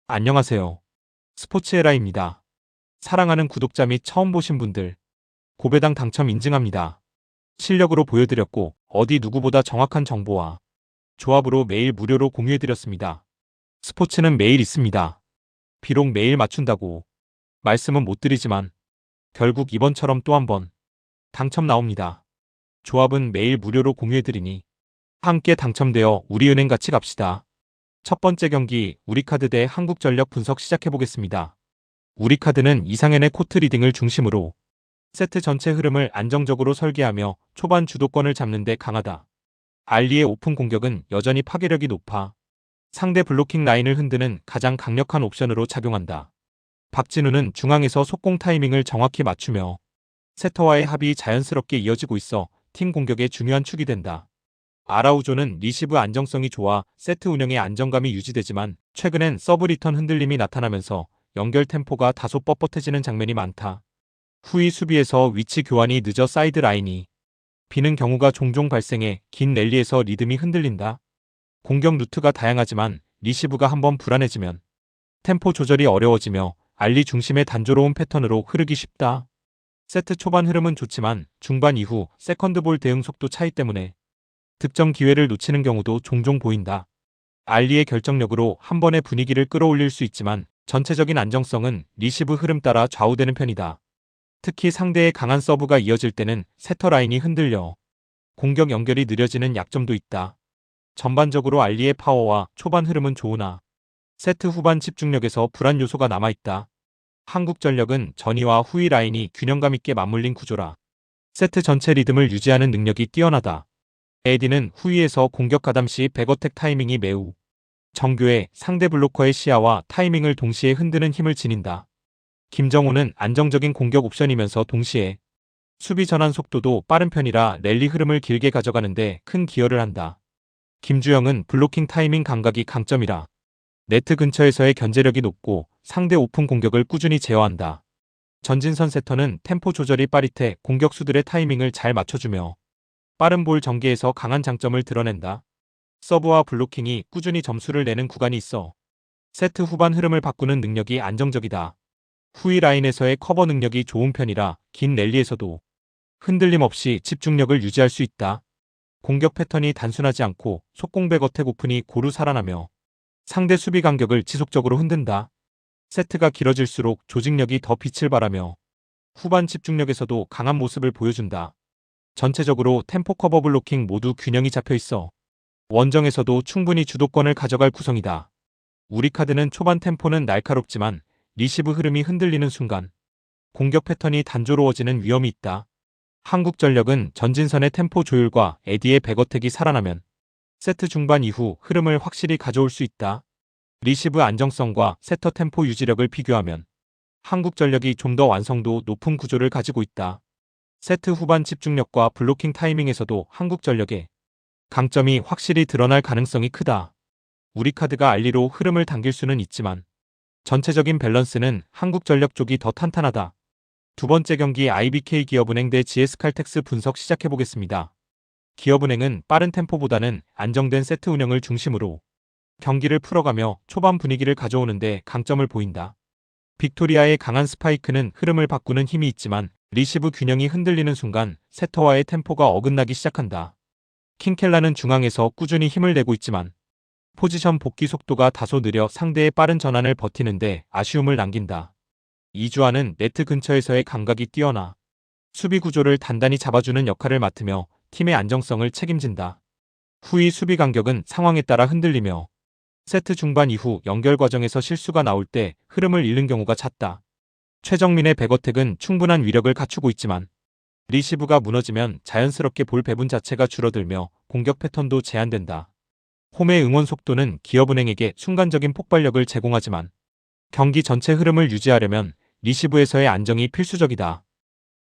안녕하세요. 스포츠에라입니다. 사랑하는 구독자 및 처음 보신 분들, 고배당 당첨 인증합니다. 실력으로 보여드렸고 어디 누구보다 정확한 정보와 조합으로 매일 무료로 공유해드렸습니다. 스포츠는 매일 있습니다. 비록 매일 맞춘다고 말씀은 못 드리지만 결국 이번처럼 또 한 번 당첨 나옵니다. 조합은 매일 무료로 공유해드리니 함께 당첨되어 우리은행 같이 갑시다. 첫 번째 경기 우리카드 대 한국전력 분석 시작해보겠습니다. 우리카드는 이상현의 코트 리딩을 중심으로 세트 전체 흐름을 안정적으로 설계하며 초반 주도권을 잡는 데 강하다. 알리의 오픈 공격은 여전히 파괴력이 높아 상대 블로킹 라인을 흔드는 가장 강력한 옵션으로 작용한다. 박진우는 중앙에서 속공 타이밍을 정확히 맞추며 세터와의 합이 자연스럽게 이어지고 있어 팀 공격의 중요한 축이 된다. 아라우조는 리시브 안정성이 좋아 세트 운영의 안정감이 유지되지만 최근엔 서브 리턴 흔들림이 나타나면서 연결 템포가 다소 뻣뻣해지는 장면이 많다. 후위 수비에서 위치 교환이 늦어 사이드 라인이 비는 경우가 종종 발생해 긴 랠리에서 리듬이 흔들린다. 공격 루트가 다양하지만 리시브가 한번 불안해지면 템포 조절이 어려워지며 알리 중심의 단조로운 패턴으로 흐르기 쉽다. 세트 초반 흐름은 좋지만 중반 이후 세컨드볼 대응 속도 차이 때문에 득점 기회를 놓치는 경우도 종종 보인다. 알리의 결정력으로 한 번의 분위기를 끌어올릴 수 있지만 전체적인 안정성은 리시브 흐름 따라 좌우되는 편이다. 특히 상대의 강한 서브가 이어질 때는 세터 라인이 흔들려 공격 연결이 느려지는 약점도 있다. 전반적으로 알리의 파워와 초반 흐름은 좋으나 세트 후반 집중력에서 불안 요소가 남아있다. 한국전력은 전위와 후위 라인이 균형감 있게 맞물린 구조라 세트 전체 리듬을 유지하는 능력이 뛰어나다. 에디는 후위에서 공격 가담 시 백어택 타이밍이 매우 정교해 상대 블로커의 시야와 타이밍을 동시에 흔드는 힘을 지닌다. 김정호는 안정적인 공격 옵션이면서 동시에 수비 전환 속도도 빠른 편이라 랠리 흐름을 길게 가져가는데 큰 기여를 한다. 김주영은 블로킹 타이밍 감각이 강점이라 네트 근처에서의 견제력이 높고 상대 오픈 공격을 꾸준히 제어한다. 전진선 세터는 템포 조절이 빠릿해 공격수들의 타이밍을 잘 맞춰주며 빠른 볼 전개에서 강한 장점을 드러낸다. 서브와 블로킹이 꾸준히 점수를 내는 구간이 있어 세트 후반 흐름을 바꾸는 능력이 안정적이다. 후위 라인에서의 커버 능력이 좋은 편이라 긴 랠리에서도 흔들림 없이 집중력을 유지할 수 있다. 공격 패턴이 단순하지 않고 속공백 어택 오픈이 고루 살아나며 상대 수비 간격을 지속적으로 흔든다. 세트가 길어질수록 조직력이 더 빛을 발하며 후반 집중력에서도 강한 모습을 보여준다. 전체적으로 템포 커버 블로킹 모두 균형이 잡혀 있어 원정에서도 충분히 주도권을 가져갈 구성이다. 우리카드는 초반 템포는 날카롭지만 리시브 흐름이 흔들리는 순간 공격 패턴이 단조로워지는 위험이 있다. 한국전력은 전진선의 템포 조율과 에디의 백어택이 살아나면 세트 중반 이후 흐름을 확실히 가져올 수 있다. 리시브 안정성과 세터 템포 유지력을 비교하면 한국전력이 좀 더 완성도 높은 구조를 가지고 있다. 세트 후반 집중력과 블로킹 타이밍에서도 한국전력의 강점이 확실히 드러날 가능성이 크다. 우리카드가 알리로 흐름을 당길 수는 있지만 전체적인 밸런스는 한국전력 쪽이 더 탄탄하다. 두 번째 경기 IBK 기업은행 대 GS칼텍스 분석 시작해보겠습니다. 기업은행은 빠른 템포보다는 안정된 세트 운영을 중심으로 경기를 풀어가며 초반 분위기를 가져오는데 강점을 보인다. 빅토리아의 강한 스파이크는 흐름을 바꾸는 힘이 있지만 리시브 균형이 흔들리는 순간 세터와의 템포가 어긋나기 시작한다. 킹켈라는 중앙에서 꾸준히 힘을 내고 있지만 포지션 복귀 속도가 다소 느려 상대의 빠른 전환을 버티는데 아쉬움을 남긴다. 이주환은 네트 근처에서의 감각이 뛰어나 수비 구조를 단단히 잡아주는 역할을 맡으며 팀의 안정성을 책임진다. 후위 수비 간격은 상황에 따라 흔들리며 세트 중반 이후 연결 과정에서 실수가 나올 때 흐름을 잃는 경우가 잦다. 최정민의 백어택은 충분한 위력을 갖추고 있지만 리시브가 무너지면 자연스럽게 볼 배분 자체가 줄어들며 공격 패턴도 제한된다. 홈의 응원 속도는 기업은행에게 순간적인 폭발력을 제공하지만 경기 전체 흐름을 유지하려면 리시브에서의 안정이 필수적이다.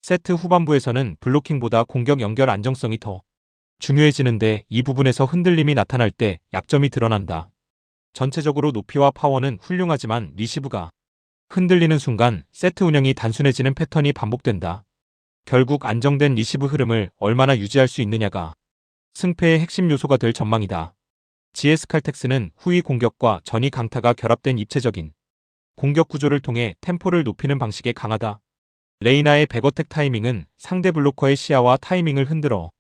세트 후반부에서는 블로킹보다 공격 연결 안정성이 더 중요해지는데 이 부분에서 흔들림이 나타날 때 약점이 드러난다. 전체적으로 높이와 파워는 훌륭하지만 리시브가 흔들리는 순간 세트 운영이 단순해지는 패턴이 반복된다. 결국 안정된 리시브 흐름을 얼마나 유지할 수 있느냐가 승패의 핵심 요소가 될 전망이다. GS 칼텍스는 후위 공격과 전위 강타가 결합된 입체적인 공격 구조를 통해 템포를 높이는 방식에 강하다. 레이나의 백어택 타이밍은 상대 블로커의 시야와 타이밍을 흔들어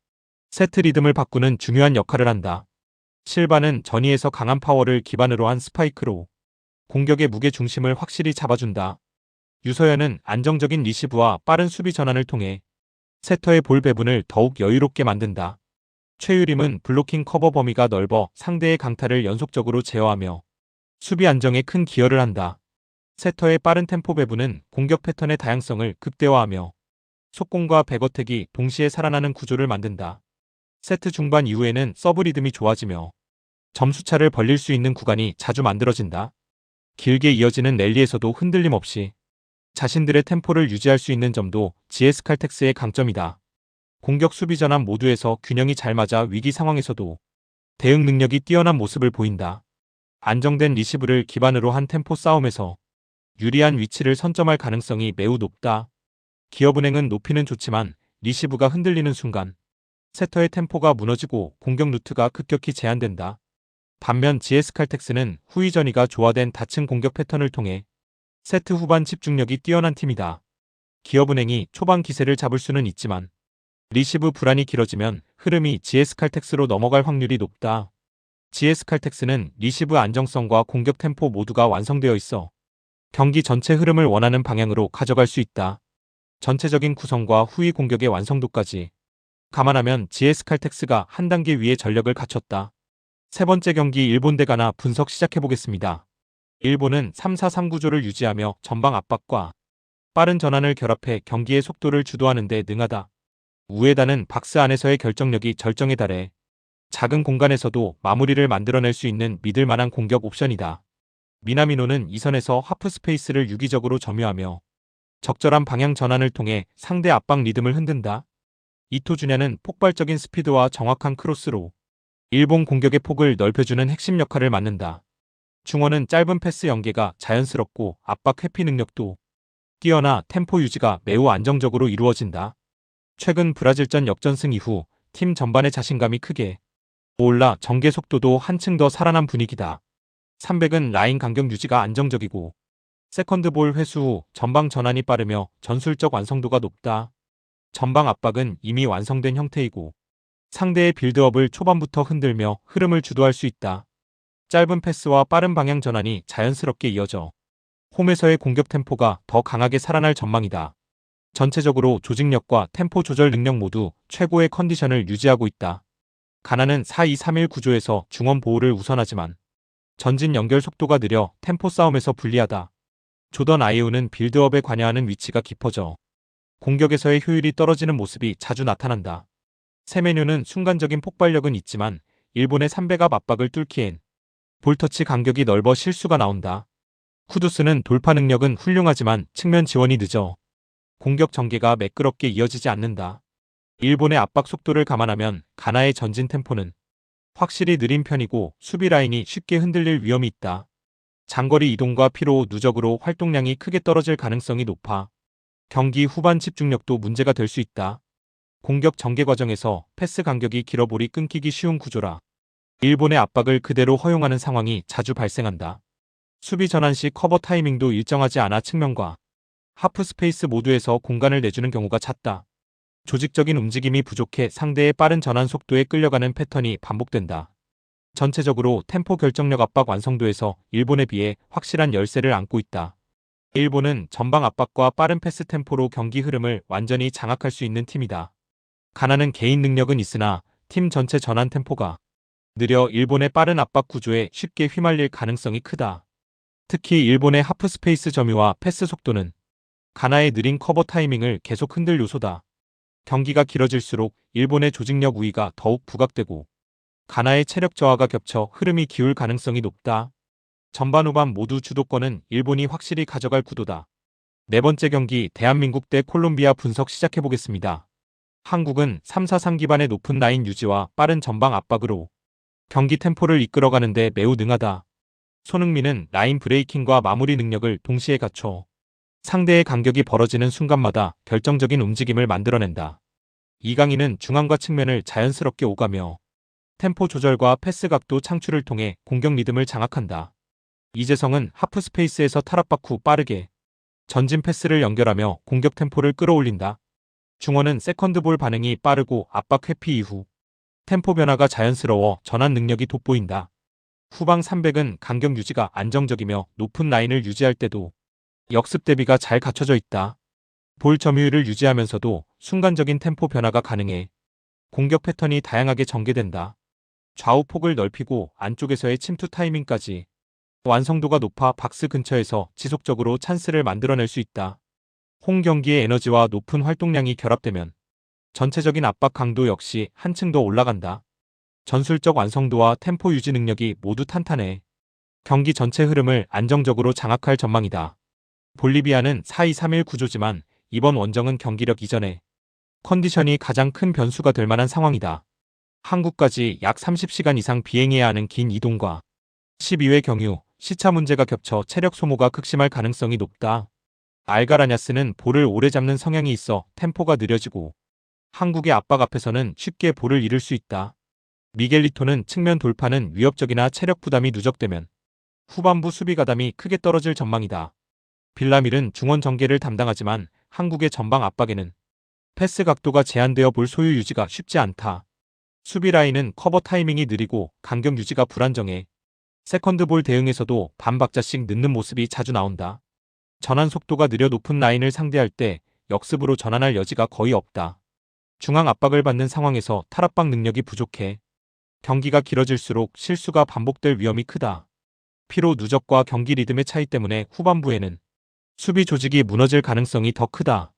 세트 리듬을 바꾸는 중요한 역할을 한다. 실바는 전위에서 강한 파워를 기반으로 한 스파이크로 공격의 무게 중심을 확실히 잡아준다. 유서연은 안정적인 리시브와 빠른 수비 전환을 통해 세터의 볼 배분을 더욱 여유롭게 만든다. 최유림은 블로킹 커버 범위가 넓어 상대의 강타를 연속적으로 제어하며 수비 안정에 큰 기여를 한다. 세터의 빠른 템포 배분은 공격 패턴의 다양성을 극대화하며 속공과 백어택이 동시에 살아나는 구조를 만든다. 세트 중반 이후에는 서브 리듬이 좋아지며 점수차를 벌릴 수 있는 구간이 자주 만들어진다. 길게 이어지는 랠리에서도 흔들림 없이 자신들의 템포를 유지할 수 있는 점도 GS 칼텍스의 강점이다. 공격 수비 전환 모두에서 균형이 잘 맞아 위기 상황에서도 대응 능력이 뛰어난 모습을 보인다. 안정된 리시브를 기반으로 한 템포 싸움에서 유리한 위치를 선점할 가능성이 매우 높다. 기업은행은 높이는 좋지만 리시브가 흔들리는 순간 세터의 템포가 무너지고 공격 루트가 급격히 제한된다. 반면 GS 칼텍스는 후위 전위가 조화된 다층 공격 패턴을 통해 세트 후반 집중력이 뛰어난 팀이다. 기업은행이 초반 기세를 잡을 수는 있지만 리시브 불안이 길어지면 흐름이 GS 칼텍스로 넘어갈 확률이 높다. GS 칼텍스는 리시브 안정성과 공격 템포 모두가 완성되어 있어 경기 전체 흐름을 원하는 방향으로 가져갈 수 있다. 전체적인 구성과 후위 공격의 완성도까지 감안하면 GS 칼텍스가 한 단계 위의 전력을 갖췄다. 세 번째 경기 일본 대 가나 분석 시작해보겠습니다. 일본은 3-4-3 구조를 유지하며 전방 압박과 빠른 전환을 결합해 경기의 속도를 주도하는 데 능하다. 우에다는 박스 안에서의 결정력이 절정에 달해 작은 공간에서도 마무리를 만들어낼 수 있는 믿을 만한 공격 옵션이다. 미나미노는 이선에서 하프 스페이스를 유기적으로 점유하며 적절한 방향 전환을 통해 상대 압박 리듬을 흔든다. 이토주냐는 폭발적인 스피드와 정확한 크로스로 일본 공격의 폭을 넓혀주는 핵심 역할을 맡는다. 중원은 짧은 패스 연계가 자연스럽고 압박 회피 능력도 뛰어나 템포 유지가 매우 안정적으로 이루어진다. 최근 브라질전 역전승 이후 팀 전반의 자신감이 크게 올라 전개 속도도 한층 더 살아난 분위기다. 300은 라인 간격 유지가 안정적이고 세컨드볼 회수 후 전방 전환이 빠르며 전술적 완성도가 높다. 전방 압박은 이미 완성된 형태이고 상대의 빌드업을 초반부터 흔들며 흐름을 주도할 수 있다. 짧은 패스와 빠른 방향 전환이 자연스럽게 이어져 홈에서의 공격 템포가 더 강하게 살아날 전망이다. 전체적으로 조직력과 템포 조절 능력 모두 최고의 컨디션을 유지하고 있다. 가나는 4-2-3-1 구조에서 중원 보호를 우선하지만 전진 연결 속도가 느려 템포 싸움에서 불리하다. 조던 아이유는 빌드업에 관여하는 위치가 깊어져 공격에서의 효율이 떨어지는 모습이 자주 나타난다. 세메뉴는 순간적인 폭발력은 있지만 일본의 300압 압박을 뚫기엔 볼터치 간격이 넓어 실수가 나온다. 쿠두스는 돌파 능력은 훌륭하지만 측면 지원이 늦어 공격 전개가 매끄럽게 이어지지 않는다. 일본의 압박 속도를 감안하면 가나의 전진 템포는 확실히 느린 편이고 수비 라인이 쉽게 흔들릴 위험이 있다. 장거리 이동과 피로 누적으로 활동량이 크게 떨어질 가능성이 높아 경기 후반 집중력도 문제가 될 수 있다. 공격 전개 과정에서 패스 간격이 길어 볼이 끊기기 쉬운 구조라 일본의 압박을 그대로 허용하는 상황이 자주 발생한다. 수비 전환 시 커버 타이밍도 일정하지 않아 측면과 하프 스페이스 모두에서 공간을 내주는 경우가 잦다. 조직적인 움직임이 부족해 상대의 빠른 전환 속도에 끌려가는 패턴이 반복된다. 전체적으로 템포 결정력 압박 완성도에서 일본에 비해 확실한 열세를 안고 있다. 일본은 전방 압박과 빠른 패스 템포로 경기 흐름을 완전히 장악할 수 있는 팀이다. 가나는 개인 능력은 있으나 팀 전체 전환 템포가 느려 일본의 빠른 압박 구조에 쉽게 휘말릴 가능성이 크다. 특히 일본의 하프 스페이스 점유와 패스 속도는 가나의 느린 커버 타이밍을 계속 흔들 요소다. 경기가 길어질수록 일본의 조직력 우위가 더욱 부각되고 가나의 체력 저하가 겹쳐 흐름이 기울 가능성이 높다. 전반 후반 모두 주도권은 일본이 확실히 가져갈 구도다. 네 번째 경기 대한민국 대 콜롬비아 분석 시작해보겠습니다. 한국은 3-4-3 기반의 높은 라인 유지와 빠른 전방 압박으로 경기 템포를 이끌어가는 데 매우 능하다. 손흥민은 라인 브레이킹과 마무리 능력을 동시에 갖춰 상대의 간격이 벌어지는 순간마다 결정적인 움직임을 만들어낸다. 이강인은 중앙과 측면을 자연스럽게 오가며 템포 조절과 패스 각도 창출을 통해 공격 리듬을 장악한다. 이재성은 하프 스페이스에서 탈압박 후 빠르게 전진 패스를 연결하며 공격 템포를 끌어올린다. 중원은 세컨드볼 반응이 빠르고 압박 회피 이후 템포 변화가 자연스러워 전환 능력이 돋보인다. 후방 300은 간격 유지가 안정적이며 높은 라인을 유지할 때도 역습 대비가 잘 갖춰져 있다. 볼 점유율을 유지하면서도 순간적인 템포 변화가 가능해 공격 패턴이 다양하게 전개된다. 좌우 폭을 넓히고 안쪽에서의 침투 타이밍까지 완성도가 높아 박스 근처에서 지속적으로 찬스를 만들어낼 수 있다. 홈 경기의 에너지와 높은 활동량이 결합되면 전체적인 압박 강도 역시 한층 더 올라간다. 전술적 완성도와 템포 유지 능력이 모두 탄탄해 경기 전체 흐름을 안정적으로 장악할 전망이다. 볼리비아는 4-2-3-1 구조지만 이번 원정은 경기력 이전에 컨디션이 가장 큰 변수가 될 만한 상황이다. 한국까지 약 30시간 이상 비행해야 하는 긴 이동과 12회 경유, 시차 문제가 겹쳐 체력 소모가 극심할 가능성이 높다. 알가라냐스는 볼을 오래 잡는 성향이 있어 템포가 느려지고 한국의 압박 앞에서는 쉽게 볼을 잃을 수 있다. 미겔리토는 측면 돌파는 위협적이나 체력 부담이 누적되면 후반부 수비 가담이 크게 떨어질 전망이다. 빌라밀은 중원 전개를 담당하지만 한국의 전방 압박에는 패스 각도가 제한되어 볼 소유 유지가 쉽지 않다. 수비 라인은 커버 타이밍이 느리고 간격 유지가 불안정해 세컨드볼 대응에서도 반박자씩 늦는 모습이 자주 나온다. 전환 속도가 느려 높은 라인을 상대할 때 역습으로 전환할 여지가 거의 없다. 중앙 압박을 받는 상황에서 탈압박 능력이 부족해 경기가 길어질수록 실수가 반복될 위험이 크다. 피로 누적과 경기 리듬의 차이 때문에 후반부에는 수비 조직이 무너질 가능성이 더 크다.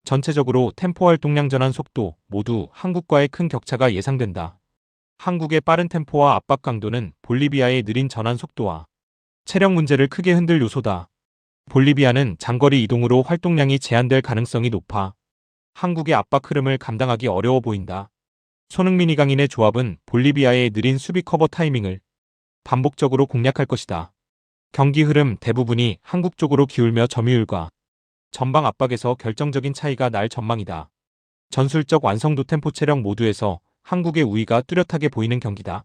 전체적으로 템포 활동량 전환 속도 모두 한국과의 큰 격차가 예상된다. 한국의 빠른 템포와 압박 강도는 볼리비아의 느린 전환 속도와 체력 문제를 크게 흔들 요소다. 볼리비아는 장거리 이동으로 활동량이 제한될 가능성이 높아 한국의 압박 흐름을 감당하기 어려워 보인다. 손흥민 이강인의 조합은 볼리비아의 느린 수비 커버 타이밍을 반복적으로 공략할 것이다. 경기 흐름 대부분이 한국 쪽으로 기울며 점유율과 전방 압박에서 결정적인 차이가 날 전망이다. 전술적 완성도 템포 체력 모두에서 한국의 우위가 뚜렷하게 보이는 경기다.